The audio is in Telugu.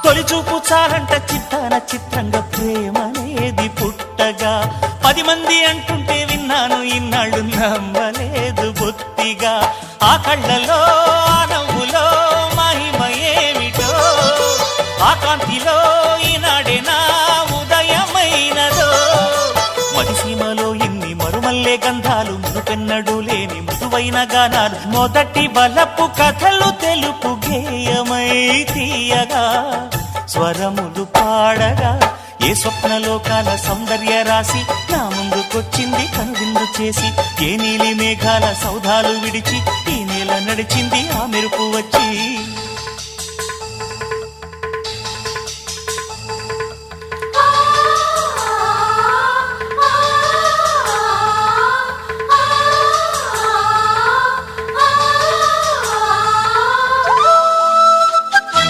తొలిచూపు చాలంట చిత్తాన చిత్రంగా ప్రేమనేది పుట్టగా 10 మంది అంటుంటే విన్నాను ఇన్నాళ్ళు నమ్మలేదు బొత్తిగా ఆ కళ్ళలో ఆ నవ్వులో మహిమ ఏమిటో ఆ కాంతిలో ఈనాడే నా ఉదయమైనదో మదిసీమలో ఇన్ని మరుమల్లే గంధాలు మునుపెన్నడు లేని మృదువైన గానాలు మొదటి బలపు కథలు తెలుపు గేయమై తీయగా స్వరములు పాడగా ఏ స్వప్నలోకాల సౌందర్య రాశి నా ముందుకొచ్చింది కనువిందు చేసి ఏ నీలి మేఘాల సౌధాలు విడిచి ఈ నేల నడిచింది ఆ మెరుపు వచ్చి